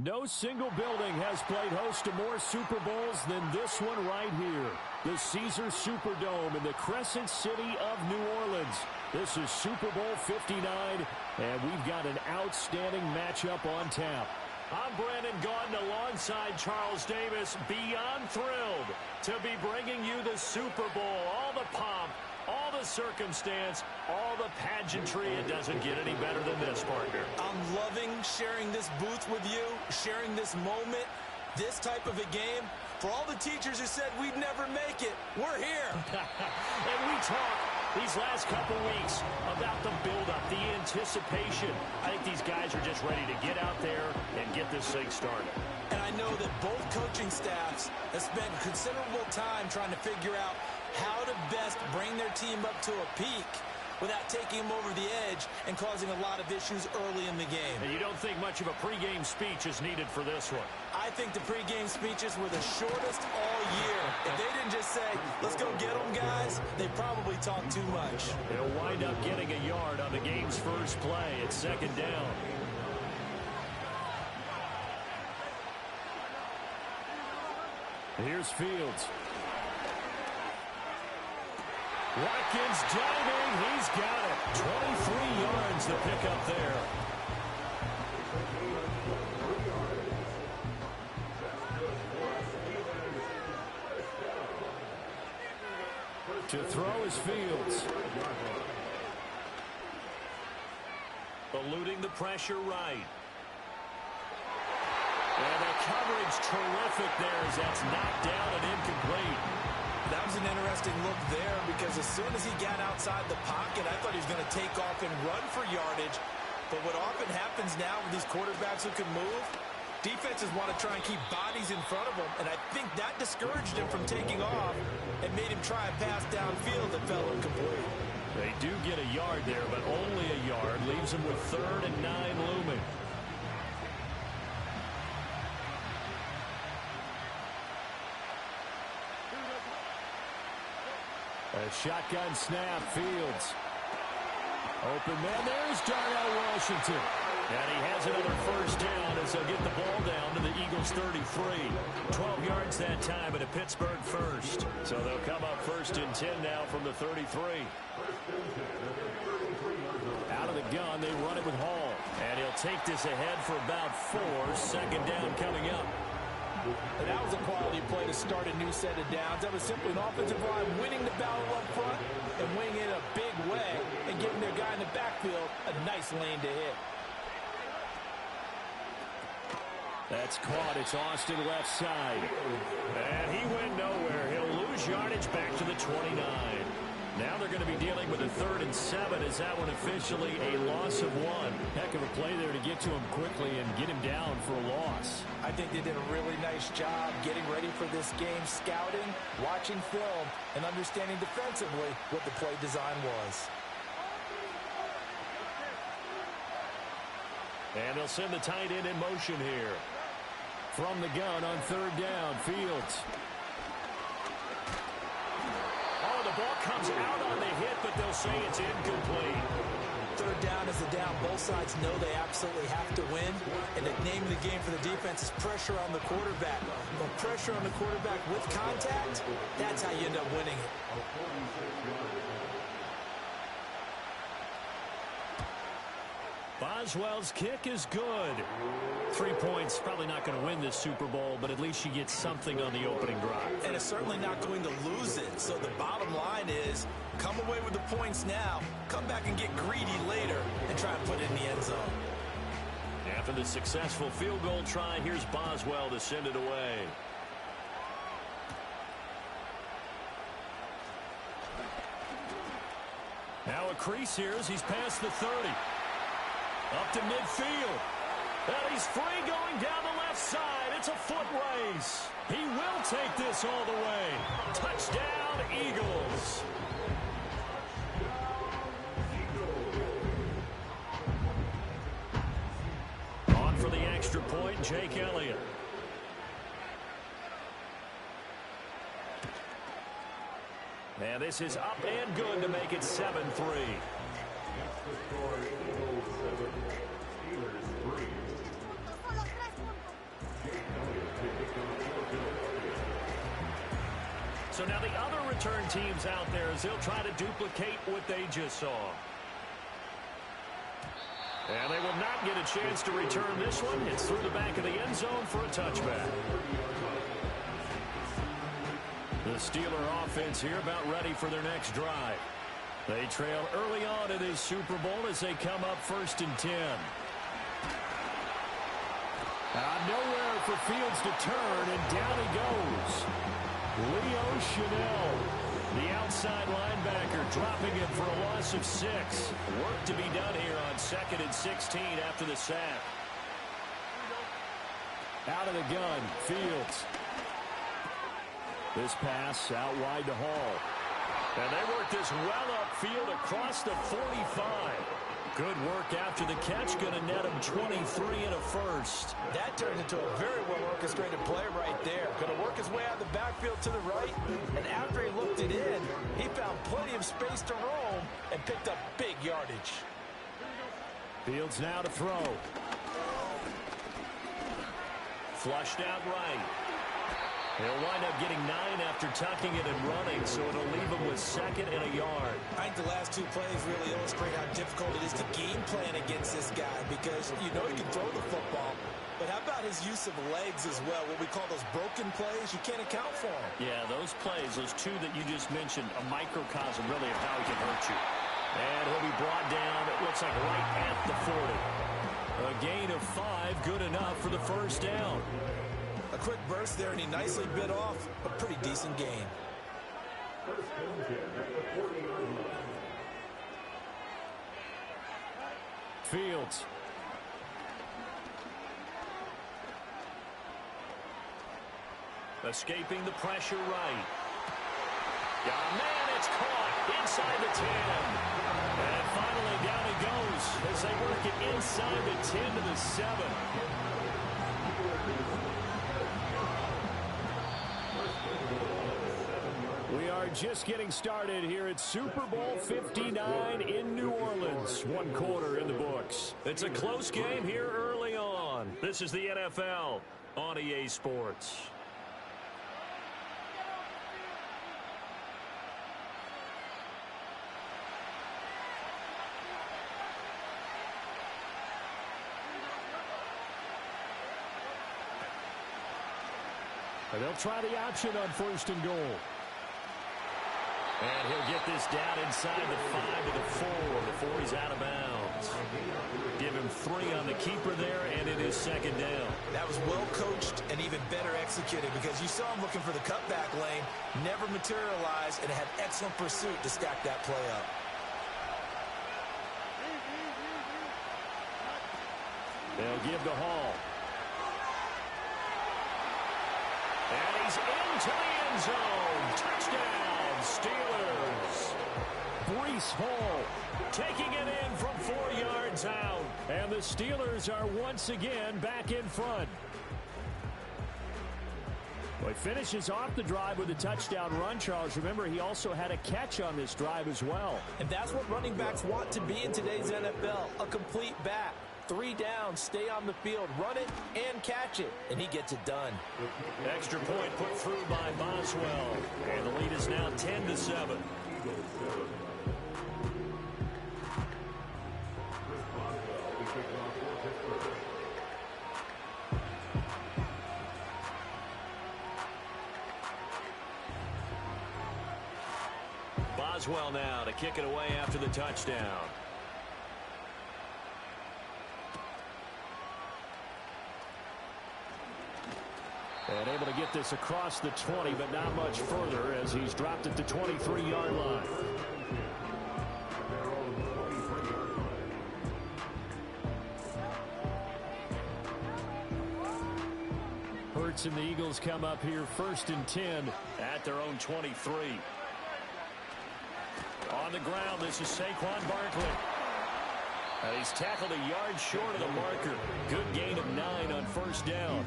No single building has played host to more Super Bowls than this one right here. The Caesars Superdome in the Crescent City of New Orleans. This is Super Bowl 59, and we've got an outstanding matchup on tap. I'm Brandon Gaudin alongside Charles Davis, beyond thrilled to be bringing you the Super Bowl. All the pomp, all the circumstance, all the pageantry. It doesn't get any better than this, partner. I'm loving sharing this booth with you, sharing this moment, this type of a game. For all the teachers who said we'd never make it, we're here. And we talk these last couple weeks about the buildup, the anticipation. I think these guys are just ready to get out there and get this thing started. And I know that both coaching staffs have spent considerable time trying to figure out how to best bring their team up to a peak without taking them over the edge and causing a lot of issues early in the game. And you don't think much of a pregame speech is needed for this one? I think the pregame speeches were the shortest all year. If they didn't just say, let's go get them, guys, they probably talked too much. They'll wind up getting a yard on the game's first play. It's second down. Here's Fields. Watkins diving. He's got it. 23 yards to pick up there. To throw is Fields. Eluding the pressure right. And the coverage terrific there as that's knocked down and incomplete. That was an interesting look there because as soon as he got outside the pocket, I thought he was going to take off and run for yardage. But what often happens now with these quarterbacks who can move, defenses want to try and keep bodies in front of them, and I think that discouraged him from taking off and made him try a pass downfield that fell incomplete. They do get a yard there, but only a yard. Leaves them with 3rd and 9 looming. A shotgun snap, Fields. Open man, there's Darnell Washington. And he has another first down as they'll get the ball down to the Eagles 33. 12 yards that time at a Pittsburgh first. So they'll come up 1st and 10 now from the 33. Out of the gun, they run it with Hall. And he'll take this ahead for about 4. Second down coming up. And that was a quality play to start a new set of downs. That was simply an offensive line winning the battle up front and winning it in a big way and giving their guy in the backfield a nice lane to hit. That's caught. It's Austin left side. And he went nowhere. He'll lose yardage back to the 29. Now they're going to be dealing with a 3rd and 7 as that one officially a loss of 1. Heck of a play there to get to him quickly and get him down for a loss. I think they did a really nice job getting ready for this game, scouting, watching film, and understanding defensively what the play design was. And they'll send the tight end in motion here. From the gun on 3rd down, Fields. Oh, the ball comes out on the hit, but they'll say it's incomplete. 3rd down is a down. Both sides know they absolutely have to win. And the name of the game for the defense is pressure on the quarterback. But pressure on the quarterback with contact, that's how you end up winning it. Boswell's kick is good. 3 points, probably not going to win this Super Bowl, but at least you get something on the opening drive. And it's certainly not going to lose it. So the bottom line is, come away with the points now, come back and get greedy later, and try and put it in the end zone. After the successful field goal try, here's Boswell to send it away. Now a crease here as he's past the 30. Up to midfield. And he's free going down the left side. It's a foot race. He will take this all the way. Touchdown, Eagles. On for the extra point, Jake Elliott. And this is up and good to make it 7-3. So now the other return teams out there as they'll try to duplicate what they just saw. And they will not get a chance to return this one. It's through the back of the end zone for a touchback. The Steeler offense here about ready for their next drive. They trail early on in this Super Bowl as they come up 1st and 10. Nowhere for Fields to turn, and down he goes. Leo Chenal, the outside linebacker, dropping it for a loss of 6. Work to be done here on 2nd and 16 after the sack. Out of the gun, Fields. This pass out wide to Hall. And they work this well upfield across the 45. Good work after the catch. Going to net him 23 and a first. That turned into a very well-orchestrated play right there. Going to work his way out of the backfield to the right. And after he looked it in, he found plenty of space to roam and picked up big yardage. Fields now to throw. Flushed out right. He'll wind up getting 9 after tucking it and running, so it'll leave him with 2nd and a yard. I think the last 2 plays really illustrate how difficult it is to game plan against this guy because you know he can throw the football, but how about his use of legs as well, what we call those broken plays? You can't account for them. Yeah, those plays, those 2 that you just mentioned, a microcosm really of how he can hurt you. And he'll be brought down, it looks like right at the 40. A gain of 5, good enough for the first down. A quick burst there, and he nicely bit off a pretty decent gain. Fields. Escaping the pressure right. Yeah, man, it's caught inside the 10. And finally down he goes as they work it inside the 10 to the 7. We are just getting started here at Super Bowl 59 in New Orleans. 1 quarter in the books. It's a close game here early on. This is the NFL on EA Sports. And they'll try the option on 1st and goal. And he'll get this down inside the 5 to the 4 before he's out of bounds. Give him 3 on the keeper there, and it is 2nd down. That was well coached and even better executed because you saw him looking for the cutback lane, never materialized, and had excellent pursuit to stack that play up. They'll give to Hall. And he's into the end zone. Touchdown, Steelers. Breece Hall taking it in from 4 yards out. And the Steelers are once again back in front. Well, he finishes off the drive with a touchdown run, Charles. Remember, he also had a catch on this drive as well. And that's what running backs want to be in today's NFL, a complete back. 3 down, stay on the field, run it, and catch it. And he gets it done. Extra point put through by Boswell. And the lead is now 10 to 7. Boswell now to kick it away after the touchdown. And able to get this across the 20, but not much further as he's dropped it to 23-yard line. Hurts and the Eagles come up here 1st and 10 at their own 23. On the ground, this is Saquon Barkley. And he's tackled a yard short of the marker. Good gain of 9 on 1st down.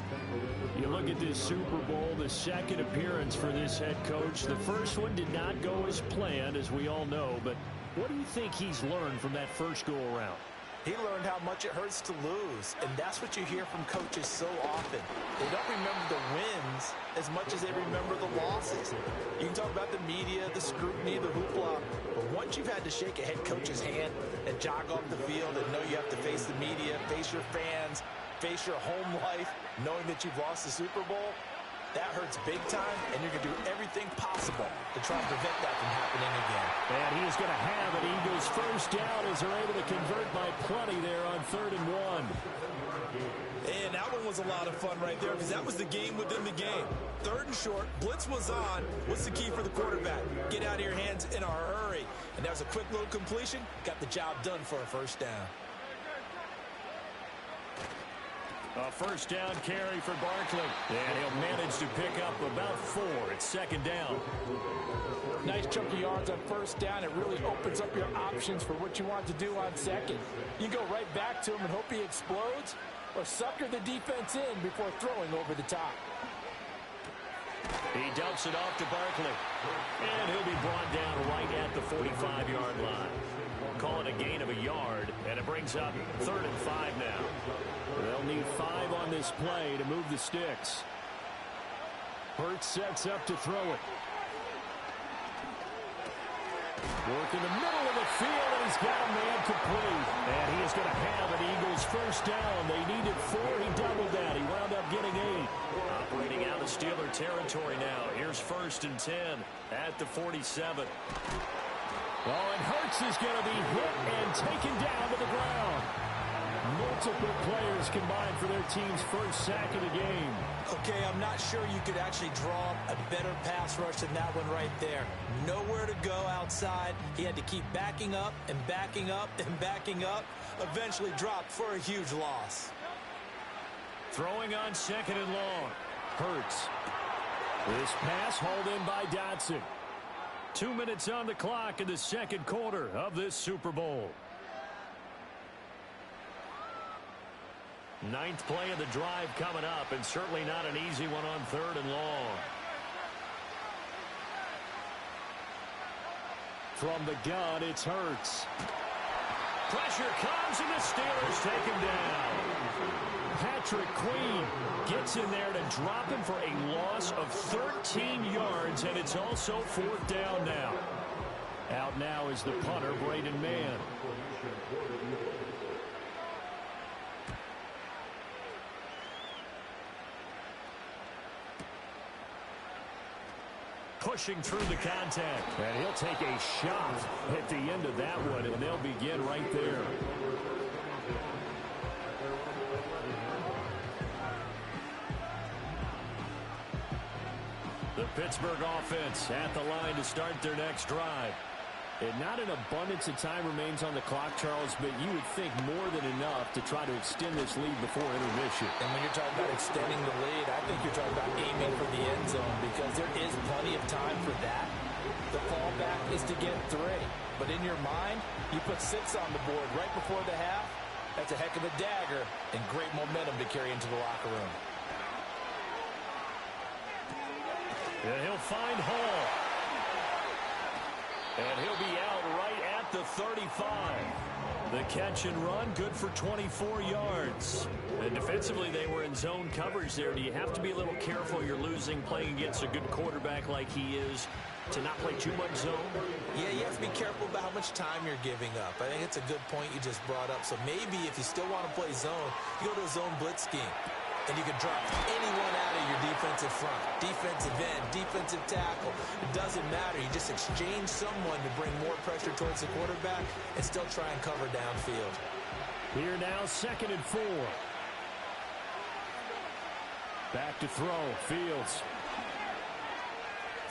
You look at this Super Bowl, the 2nd appearance for this head coach. The first one did not go as planned, as we all know. But what do you think he's learned from that first go-around? He learned how much it hurts to lose, and that's what you hear from coaches so often. They don't remember the wins as much as they remember the losses. You can talk about the media, the scrutiny, the hoopla, but once you've had to shake a head coach's hand and jog off the field and know you have to face the media, face your fans, face your home life, knowing that you've lost the Super Bowl, that hurts big time, and you're going to do everything possible to try and prevent that from happening again. And he is going to have it. Eagles first down as they're able to convert by plenty there on 3rd and 1. And that one was a lot of fun right there because that was the game within the game. 3rd and short, blitz was on. What's the key for the quarterback? Get out of your hands in a hurry. And that was a quick little completion. Got the job done for a first down. A first down carry for Barkley. And he'll manage to pick up about 4. It's 2nd down. Nice chunk of yards on first down. It really opens up your options for what you want to do on second. You go right back to him and hope he explodes, or sucker the defense in before throwing over the top. He dumps it off to Barkley. And he'll be brought down right at the 45-yard line. Call it a gain of a yard, and it brings up 3rd and 5 now. They'll need 5 on this play to move the sticks. Hurts sets up to throw it. Work in the middle of the field, and he's got a man complete. And he is going to have an Eagles first down. They needed 4. He doubled that. He wound up getting 8. Operating out of Steeler territory now. Here's 1st and 10 at the 47. Oh, and Hurts is going to be hit and taken down to the ground. Multiple players combined for their team's first sack of the game. Okay, I'm not sure you could actually draw up a better pass rush than that one right there. Nowhere to go outside. He had to keep backing up and backing up and backing up. Eventually dropped for a huge loss. Throwing on 2nd and long. Hurts. This pass hauled in by Dotson. 2 minutes on the clock in the 2nd quarter of this Super Bowl. 9th play of the drive coming up, and certainly not an easy one on 3rd and long. From the gun, it's Hurts. Pressure comes, and the Steelers take him down. Patrick Queen gets in there to drop him for a loss of 13 yards, and it's also 4th down now. Out now is the punter, Braden Mann. Pushing through the contact. And he'll take a shot at the end of that one, and they'll begin right there. The Pittsburgh offense at the line to start their next drive. And not an abundance of time remains on the clock, Charles, but you would think more than enough to try to extend this lead before intermission. And when you're talking about extending the lead, I think you're talking about aiming for the end zone because there is plenty of time for that. The fallback is to get 3. But in your mind, you put 6 on the board right before the half. That's a heck of a dagger and great momentum to carry into the locker room. And he'll find Hall. And he'll be out right at the 35. The catch and run, good for 24 yards. And defensively, they were in zone coverage there. Do you have to be a little careful? You're losing playing against a good quarterback like he is to not play too much zone? Yeah, you have to be careful about how much time you're giving up. I think it's a good point you just brought up. So maybe if you still want to play zone, you go to a zone blitz scheme. And you can drop anyone out of your defensive front. Defensive end, defensive tackle. It doesn't matter. You just exchange someone to bring more pressure towards the quarterback and still try and cover downfield. Here now, 2nd and 4. Back to throw. Fields.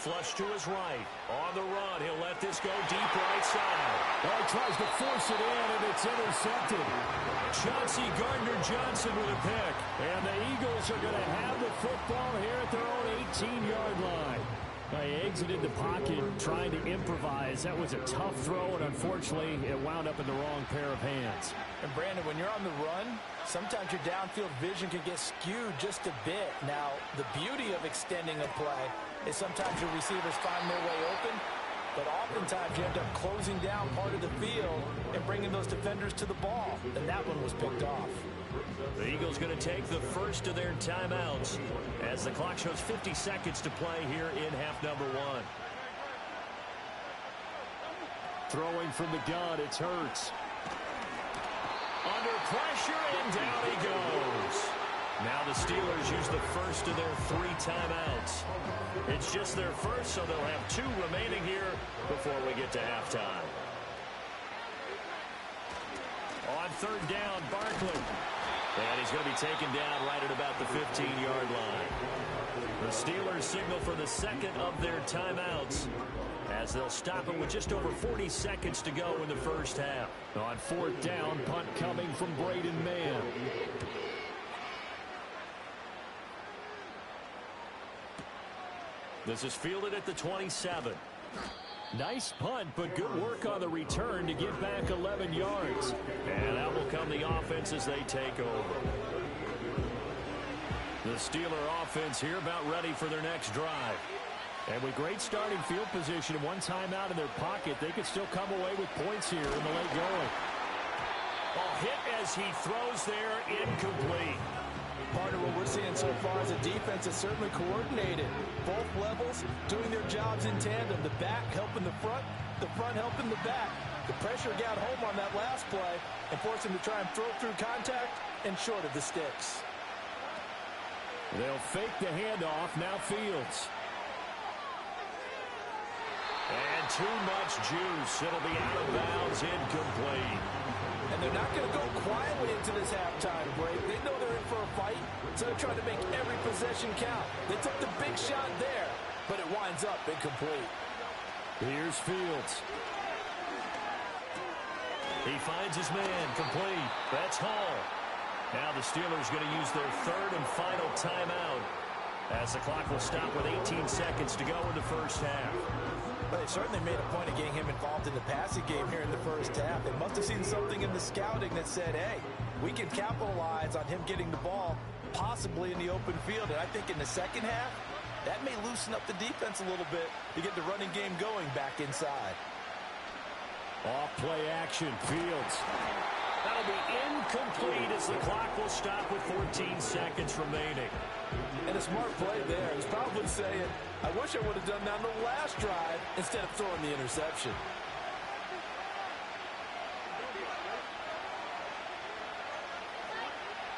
Flush to his right. On the run. He'll let this go deep right side. Oh, he tries to force it in, and it's intercepted. Chauncey Gardner-Johnson with a pick. And the Eagles are going to have the football here at their own 18-yard line. They exited the pocket trying to improvise. That was a tough throw, and unfortunately, it wound up in the wrong pair of hands. And, Brandon, when you're on the run, sometimes your downfield vision can get skewed just a bit. Now, the beauty of extending a play is sometimes your receivers find their way open, but oftentimes you end up closing down part of the field and bringing those defenders to the ball, and that one was picked off. The Eagles going to take the first of their timeouts as the clock shows 50 seconds to play here in half number one. Throwing from the gun, it's Hurts. Under pressure, and down he goes. Now the Steelers use the first of their 3 timeouts. It's just their first, so they'll have 2 remaining here before we get to halftime. On third down, Barkley. And he's going to be taken down right at about the 15-yard line. The Steelers signal for the second of their timeouts as they'll stop it with just over 40 seconds to go in the first half. On fourth down, punt coming from Braden Mann. This is fielded at the 27. Nice punt, but good work on the return to get back 11 yards. And out will come the offense as they take over. The Steeler offense here about ready for their next drive. And with great starting field position and one timeout in their pocket, they could still come away with points here in the late going. Ball hit as he throws there, incomplete. Part of what we're seeing so far as a defense is certainly coordinated. Both levels doing their jobs in tandem. The back helping the front helping the back. The pressure got home on that last play and forced him to try and throw through contact and short of the sticks. They'll fake the handoff. Now Fields. And too much juice. It'll be out of bounds, incomplete. And they're not going to go quietly into this halftime break. They know they're in for a fight, so they're trying to make every possession count. They took the big shot there, but it winds up incomplete. Here's Fields. He finds his man, complete. That's Hall. Now the Steelers going to use their third and final timeout as the clock will stop with 18 seconds to go in the first half. Well, they certainly made a point of getting him involved in the passing game here in the first half. They must have seen something in the scouting that said, hey, we can capitalize on him getting the ball possibly in the open field. And I think in the second half, that may loosen up the defense a little bit to get the running game going back inside. Off play action, Fields. That'll be incomplete as the clock will stop with 14 seconds remaining. And a smart play there. He's probably saying, I wish I would have done that on the last drive instead of throwing the interception.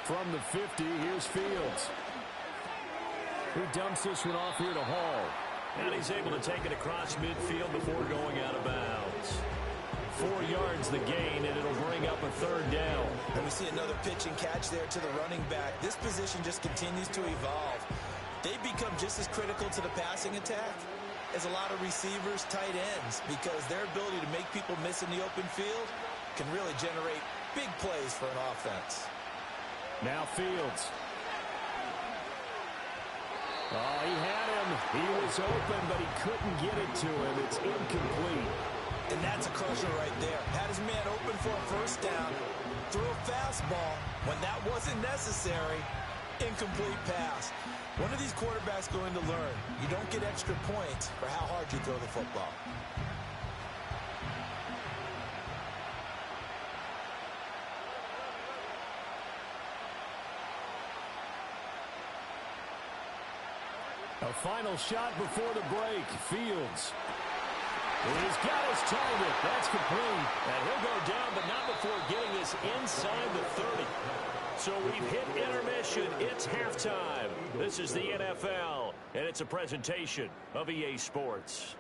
From the 50, here's Fields. He dumps this one off here to Hall. And he's able to take it across midfield before going out of bounds. 4 yards the gain, and it'll bring up a third down. And we see another pitch and catch there to the running back. This position just continues to evolve. They become just as critical to the passing attack as a lot of receivers, tight ends, because their ability to make people miss in the open field can really generate big plays for an offense. Now Fields. Oh, he had him. He was open, but he couldn't get it to him. It's incomplete. And that's a crusher right there. Had his man open for a first down, threw a fastball when that wasn't necessary. Incomplete pass. One of these quarterbacks going to learn, you don't get extra points for how hard you throw the football. A final shot before the break. Fields. He's got his target. That's complete. And he'll go down, but not before getting this inside the 30. So we've hit intermission. It's halftime. This is the NFL, and it's a presentation of EA Sports.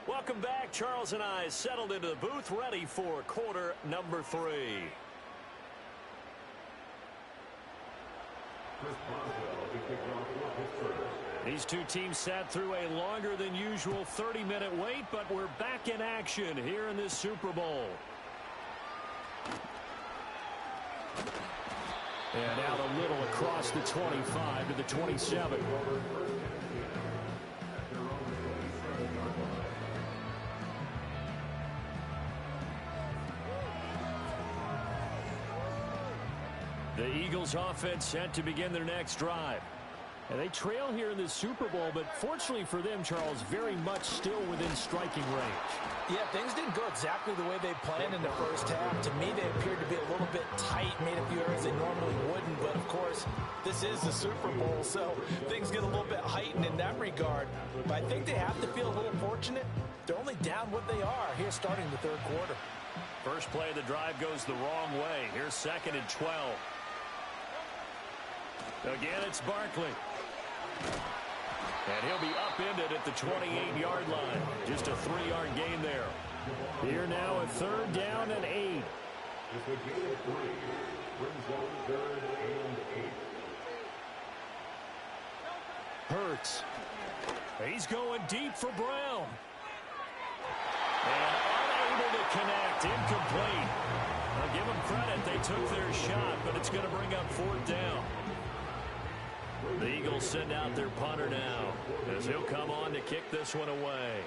Welcome back. Charles and I settled into the booth, ready for quarter number 3. These two teams sat through a longer than usual 30-minute wait, but we're back in action here in this Super Bowl. And out a little across the 25 to the 27. The Eagles offense set to begin their next drive. And they trail here in the Super Bowl, but fortunately for them, Charles, very much still within striking range. Yeah, things didn't go exactly the way they planned in the first half. To me, they appeared to be a little bit tight, made a few errors they normally wouldn't. But, of course, this is the Super Bowl, so things get a little bit heightened in that regard. But I think they have to feel a little fortunate. They're only down what they are here starting the third quarter. First play of the drive goes the wrong way. Here's 2nd and 12. Again, it's Barkley. And he'll be upended at the 28-yard line. Just a 3-yard gain there. Here now, a 3rd down and 8. It's a gain of 3. Brings up 3rd and 8. Hurts. He's going deep for Brown. And unable to connect. Incomplete. I'll give them credit. They took their shot, but it's going to bring up 4th down. The Eagles send out their punter now, as he'll come on to kick this one away.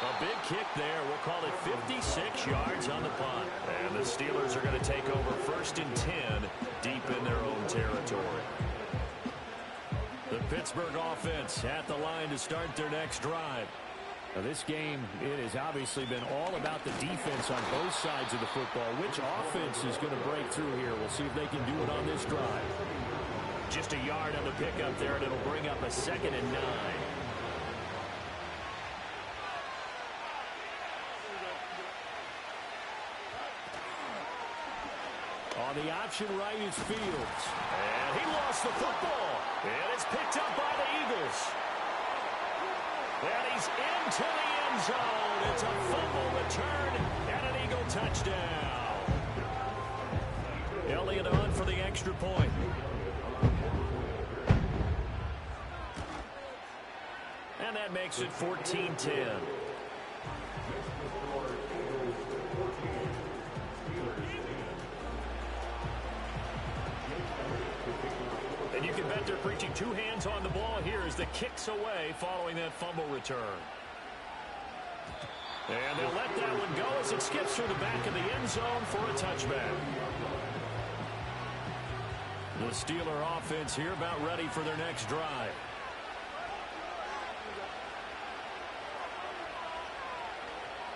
A big kick there. We'll call it 56 yards on the punt. And the Steelers are going to take over 1st and 10 deep in their own territory. The Pittsburgh offense at the line to start their next drive. Now this game, it has obviously been all about the defense on both sides of the football. Which offense is going to break through here? We'll see if they can do it on this drive. Just a yard on the pickup there, and it'll bring up a 2nd and 9. On the option right is Fields. And he lost the football. And it's picked up by the Eagles. And he's into the end zone. It's a fumble return and an Eagle touchdown. Elliott on for the extra point. And that makes it 14-10. And you can bet they're preaching 2 hands on the ball here as the kick's away following that fumble return. And they'll let that one go as it skips through the back of the end zone for a touchback. The Steeler offense here about ready for their next drive.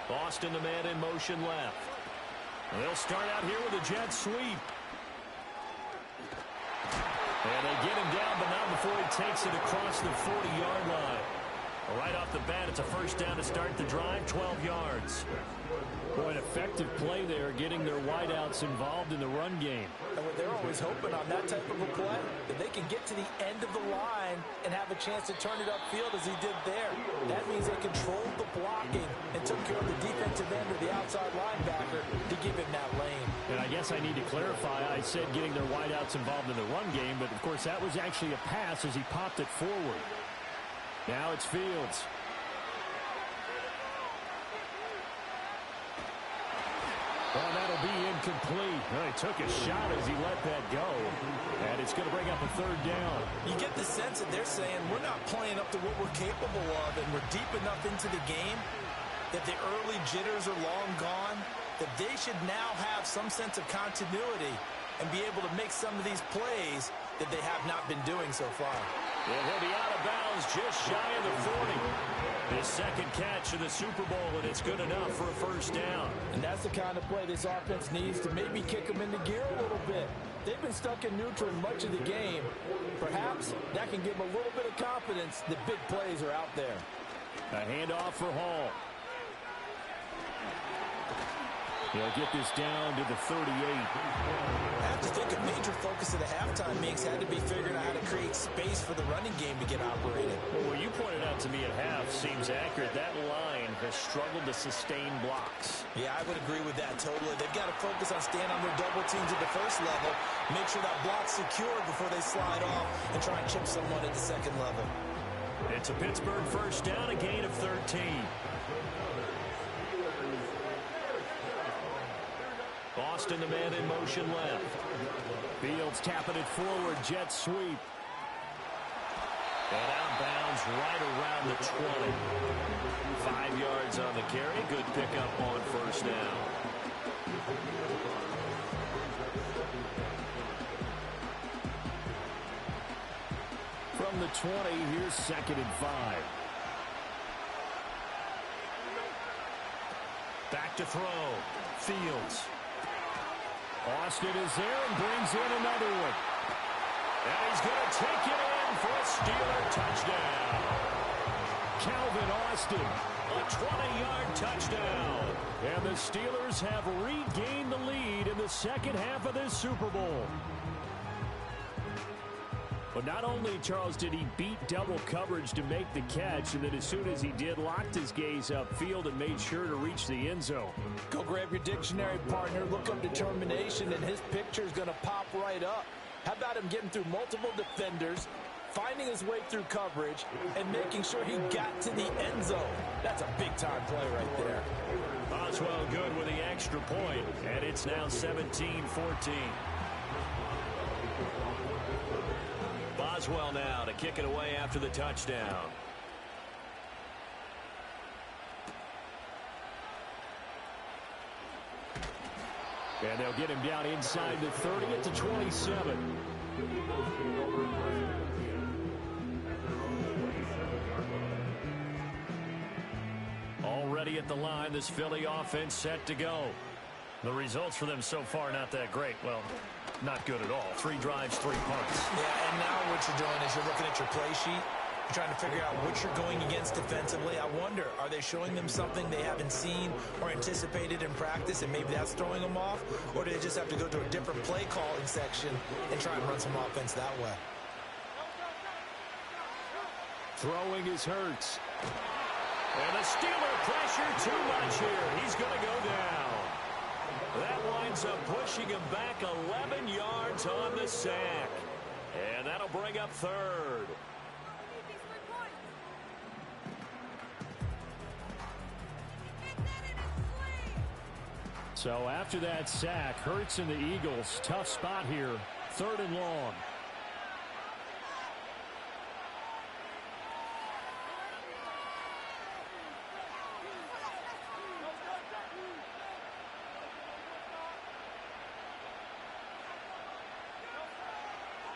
Boston, the man in motion left. They'll start out here with a jet sweep. And they get him down, but not before he takes it across the 40-yard line. Right off the bat, it's a 1st down to start the drive, 12 yards. Boy, an effective play there, getting their wideouts involved in the run game. And they're always hoping on that type of a play that they can get to the end of the line and have a chance to turn it upfield as he did there. That means they controlled the blocking and took care of the defensive end or the outside linebacker to give him that lane. And I guess I need to clarify, I said getting their wideouts involved in the run game, but of course that was actually a pass as he popped it forward. Now it's Fields. Well, that'll be incomplete. Well, he took a shot as he let that go. And it's going to bring up a 3rd down. You get the sense that they're saying we're not playing up to what we're capable of, and we're deep enough into the game that the early jitters are long gone, that they should now have some sense of continuity and be able to make some of these plays that they have not been doing so far. And he'll be out of bounds just shy of the 40. His 2nd catch of the Super Bowl, and it's good enough for a 1st down. And that's the kind of play this offense needs to maybe kick them into gear a little bit. They've been stuck in neutral much of the game. Perhaps that can give them a little bit of confidence that big plays are out there. A handoff for Hall. He'll get this down to the 38. I have to think a major focus of the halftime mix had to be figuring out how to create space for the running game to get operated. Well, what you pointed out to me at half seems accurate. That line has struggled to sustain blocks. Yeah, I would agree with that totally. They've got to focus on staying on their double teams at the 1st level, make sure that block's secure before they slide off and try and chip someone at the 2nd level. It's a Pittsburgh first down, a gain of 13. Boston, the man in motion left. Fields tapping it forward, jet sweep. And outbounds right around the 20. 5 yards on the carry. Good pickup on first down. From the 20, here's 2nd and 5. Back to throw. Fields. Austin is there and brings in another one. And he's going to take it in for a Steeler touchdown. Calvin Austin, a 20-yard touchdown. And the Steelers have regained the lead in the second half of this Super Bowl. But not only, Charles, did he beat double coverage to make the catch, and then as soon as he did, locked his gaze upfield and made sure to reach the end zone. Go grab your dictionary, partner. Look up determination, and his picture is going to pop right up. How about him getting through multiple defenders, finding his way through coverage, and making sure he got to the end zone? That's a big-time play right there. Boswell good with the extra point, and it's now 17-14. Boswell now to kick it away after the touchdown. And they'll get him down inside the 30 at the 27. Already at the line, this Philly offense set to go. The results for them so far not that great. Well, not good at all. 3 drives, 3 punts. Yeah, and now what you're doing is you're looking at your play sheet. You're trying to figure out what you're going against defensively. I wonder, are they showing them something they haven't seen or anticipated in practice, and maybe that's throwing them off? Or do they just have to go to a different play calling section and try and run some offense that way? Throwing is Hurts. And the Steeler pressure too much here. He's going to go down. That winds up pushing him back 11 yards on the sack. And that'll bring up 3rd. So after that sack, Hurts and the Eagles, tough spot here. 3rd and long.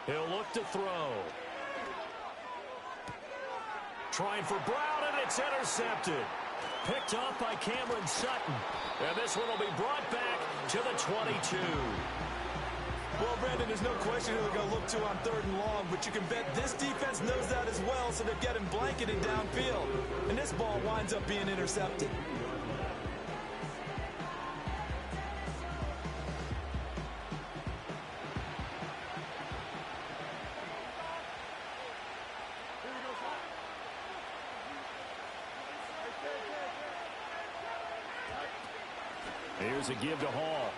He'll look to throw. Trying for Brown, and it's intercepted. Picked off by Cameron Sutton. And this one will be brought back to the 22. Well, Brandon, there's no question who they're going to look to on 3rd and long, but you can bet this defense knows that as well, so they're getting blanketed downfield. And this ball winds up being intercepted. Here's a give to Hall.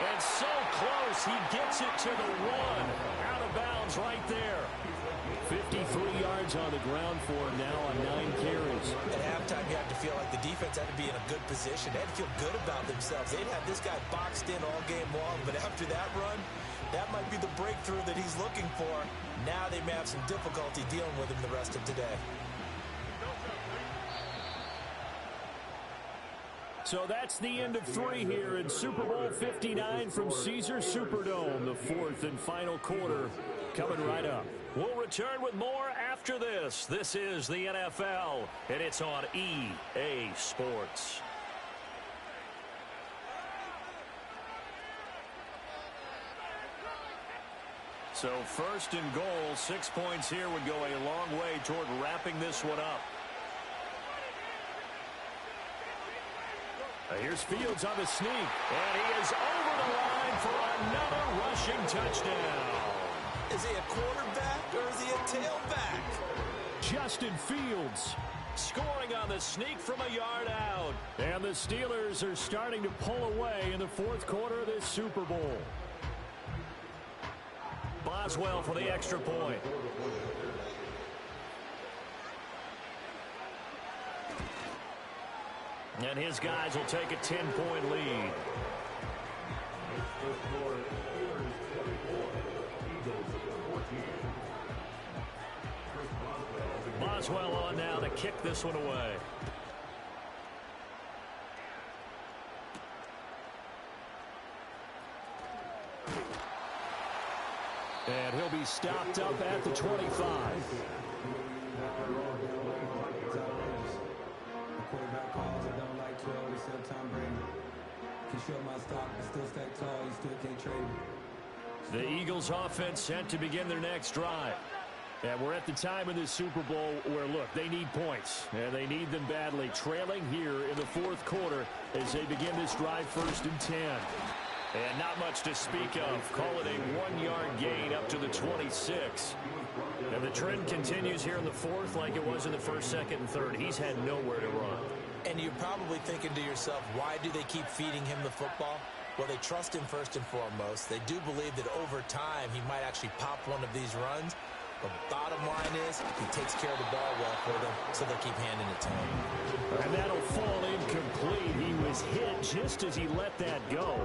And so close, he gets it to the 1. Out of bounds right there. 53 yards on the ground for him now on 9 carries. At halftime, you had to feel like the defense had to be in a good position. They had to feel good about themselves. They'd have this guy boxed in all game long, but after that run, that might be the breakthrough that he's looking for. Now they may have some difficulty dealing with him the rest of today. So that's the end of 3 here in Super Bowl 59 from Caesars Superdome. The 4th and final quarter coming right up. We'll return with more after this. This is the NFL, and it's on EA Sports. So 1st and goal, 6 points here would go a long way toward wrapping this one up. Here's Fields on the sneak, and he is over the line for another rushing touchdown. Is he a quarterback or is he a tailback? Justin Fields scoring on the sneak from a yard out. And the Steelers are starting to pull away in the 4th quarter of this Super Bowl. Boswell for the extra point. And his guys will take a 10-point lead. Boswell on now to kick this one away. And he'll be stopped up at the 25. Quarterback calls, I don't like 12, except Tom Brady. Can show my stock, but still stack tall, you still can't trade me. The Eagles offense set to begin their next drive. And we're at the time in the Super Bowl where, look, they need points. And they need them badly. Trailing here in the fourth quarter as they begin this drive 1st and 10. And not much to speak of. Call it a 1-yard gain up to the 26. And the trend continues here in the fourth like it was in the first, second, and third. He's had nowhere to run. And you're probably thinking to yourself, why do they keep feeding him the football? Well, they trust him first and foremost. They do believe that over time he might actually pop one of these runs. But bottom line is he takes care of the ball well for them, so they'll keep handing it to him. And that'll fall incomplete. He was hit just as he let that go.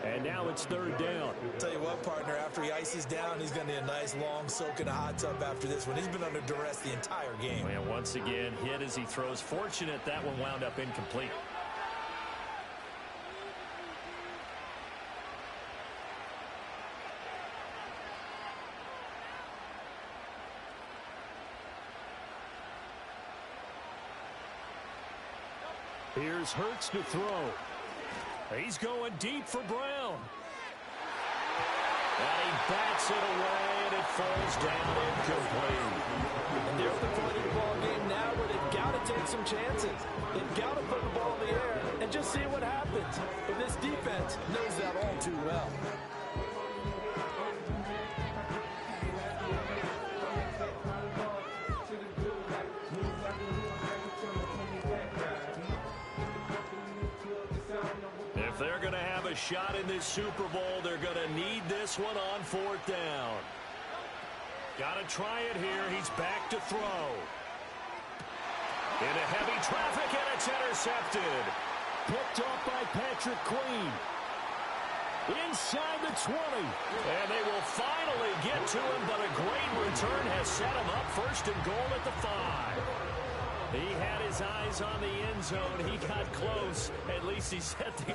And now it's 3rd down. Tell you what, partner, after he ices down, he's going to need a nice long soak in a hot tub after this one. He's been under duress the entire game. And once again, hit as he throws. Fortunate that one wound up incomplete. Here's Hurts to throw. He's going deep for Brown. And he bats it away, and it falls down incomplete. And they're at the point of the ball game now where they've got to take some chances. They've got to put the ball in the air and just see what happens. But this defense knows that all too well. If they're going to have a shot in this Super Bowl, they're going to need this one on 4th down. Got to try it here. He's back to throw. Into heavy traffic, and it's intercepted. Picked off by Patrick Queen. Inside the 20. And they will finally get to him, but a great return has set him up 1st and goal at the 5. He had his eyes on the end zone. He got close. At least he set the